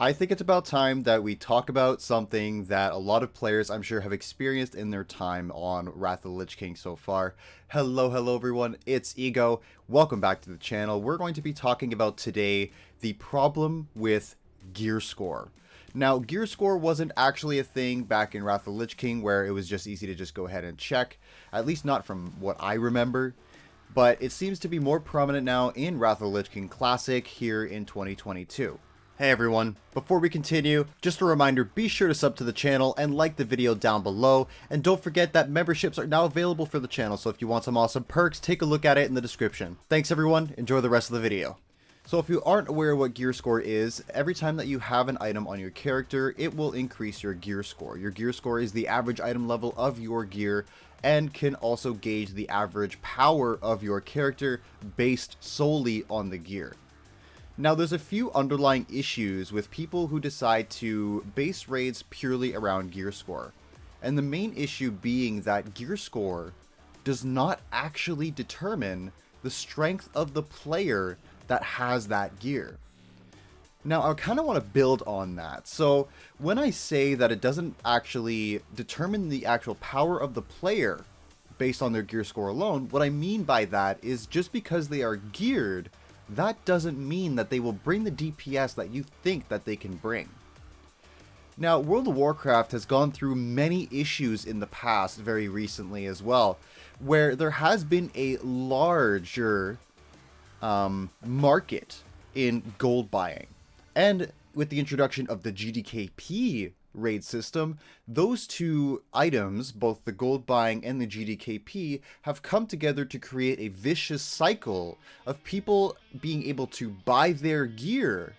I think it's about time that we talk about something that a lot of players, I'm sure, have experienced in their time on Wrath of the Lich King so far. Hello everyone, it's Ego. Welcome back to the channel. We're going to be talking about today the problem with gear score. Now, gear score wasn't actually a thing back in Wrath of the Lich King where it was just easy to just go ahead and check, at least not from what I remember. But it seems to be more prominent now in Wrath of the Lich King Classic here in 2022. Hey everyone, before we continue, just a reminder, be sure to sub to the channel and like the video down below, and don't forget that memberships are now available for the channel, so if you want some awesome perks, take a look at it in the description. Thanks everyone, enjoy the rest of the video. So if you aren't aware what gear score is, every time that you have an item on your character, it will increase your gear score. Your gear score is the average item level of your gear, and can also gauge the average power of your character based solely on the gear. Now, there's a few underlying issues with people who decide to base raids purely around gear score. And the main issue being that gear score does not actually determine the strength of the player that has that gear. Now, I kind of want to build on that. So, when I say that it doesn't actually determine the actual power of the player based on their gear score alone, what I mean by that is just because they are geared, that doesn't mean that they will bring the DPS that you think that they can bring. Now, World of Warcraft has gone through many issues in the past, very recently as well, where there has been a larger market in gold buying. And with the introduction of the GDKP raid system, those two items, both the gold buying and the GDKP, have come together to create a vicious cycle of people being able to buy their gear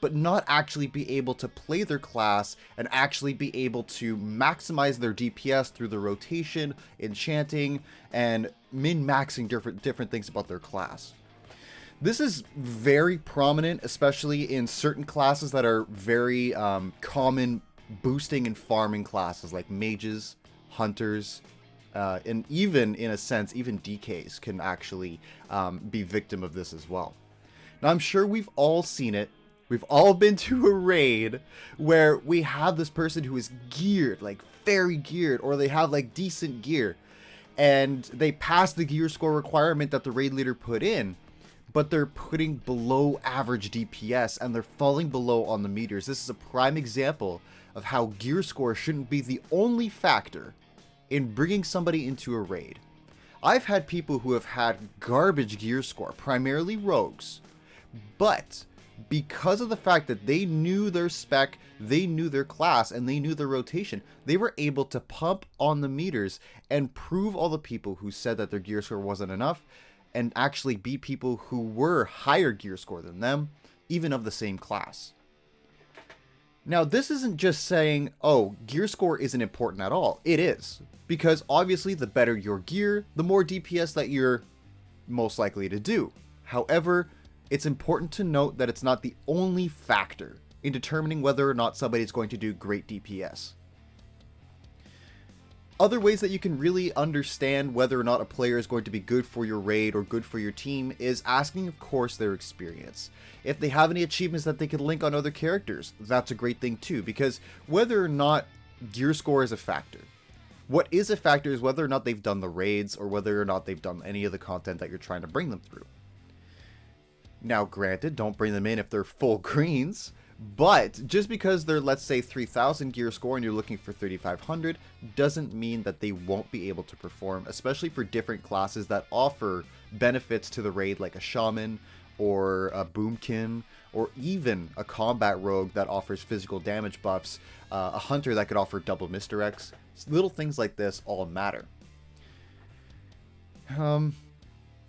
but not actually be able to play their class and actually be able to maximize their DPS through the rotation, enchanting, and min-maxing different things about their class. This is very prominent, especially in certain classes that are very common boosting and farming classes like mages, hunters, and even, in a sense, even DKs can actually be victim of this as well. Now, I'm sure we've all seen it. We've all been to a raid where we have this person who is geared, like very geared, or they have like decent gear, and they pass the gear score requirement that the raid leader put in, but they're putting below average DPS and they're falling below on the meters. This is a prime example of how gear score shouldn't be the only factor in bringing somebody into a raid. I've had people who have had garbage gear score, primarily rogues, but because of the fact that they knew their spec, they knew their class, and they knew their rotation, they were able to pump on the meters and prove all the people who said that their gear score wasn't enough and actually beat people who were higher gear score than them, even of the same class. Now, this isn't just saying, oh, gear score isn't important at all. It is, because obviously the better your gear, the more DPS that you're most likely to do. However, it's important to note that it's not the only factor in determining whether or not somebody's going to do great DPS. Other ways that you can really understand whether or not a player is going to be good for your raid or good for your team is asking, of course, their experience. If they have any achievements that they can link on other characters, that's a great thing too, because whether or not gear score is a factor, what is a factor is whether or not they've done the raids or whether or not they've done any of the content that you're trying to bring them through. Now, granted, don't bring them in if they're full greens, but just because they're, let's say, 3,000 gear score and you're looking for 3,500 doesn't mean that they won't be able to perform, especially for different classes that offer benefits to the raid like a shaman or a boomkin or even a combat rogue that offers physical damage buffs, a hunter that could offer double misdirects. Little things like this all matter.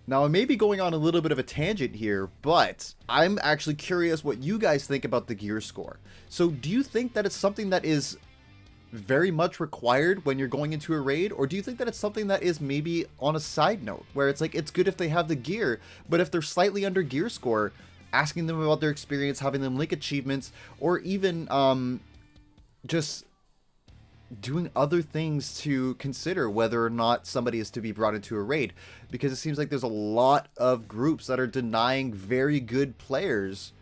Now, I may be going on a little bit of a tangent here, but I'm actually curious what you guys think about the gear score. So do you think that it's something that is very much required when you're going into a raid, or do you think that it's something that is maybe on a side note, where it's like, it's good if they have the gear, but if they're slightly under gear score, asking them about their experience, having them link achievements, or even just doing other things to consider whether or not somebody is to be brought into a raid, because it seems like there's a lot of groups that are denying very good players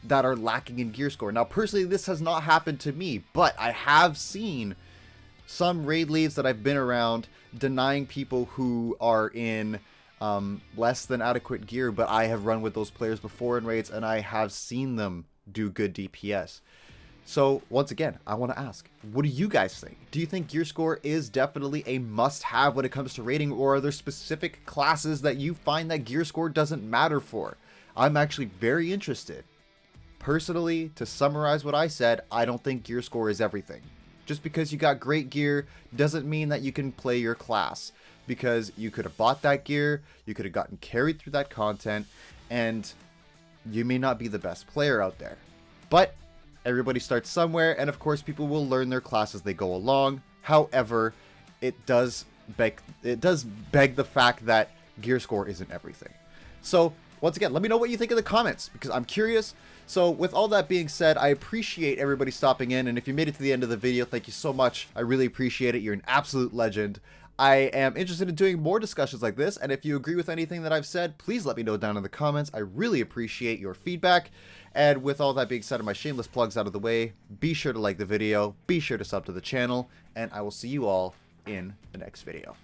that are lacking in gear score. Now, personally, this has not happened to me, but I have seen some raid leads that I've been around denying people who are in less than adequate gear, but I have run with those players before in raids, and I have seen them do good DPS. So, once again, I want to ask, what do you guys think? Do you think gear score is definitely a must-have when it comes to raiding, or are there specific classes that you find that gear score doesn't matter for? I'm actually very interested. Personally, to summarize what I said, I don't think gear score is everything. Just because you got great gear doesn't mean that you can play your class, because you could have bought that gear, you could have gotten carried through that content, and you may not be the best player out there. But everybody starts somewhere, and of course people will learn their class as they go along. However, it does beg the fact that gear score isn't everything. So once again, let me know what you think in the comments, because I'm curious. So with all that being said, I appreciate everybody stopping in, and if you made it to the end of the video, thank you so much. I really appreciate it. You're an absolute legend. I am interested in doing more discussions like this, and if you agree with anything that I've said, please let me know down in the comments. I really appreciate your feedback. And with all that being said and my shameless plugs out of the way, be sure to like the video, be sure to sub to the channel, and I will see you all in the next video.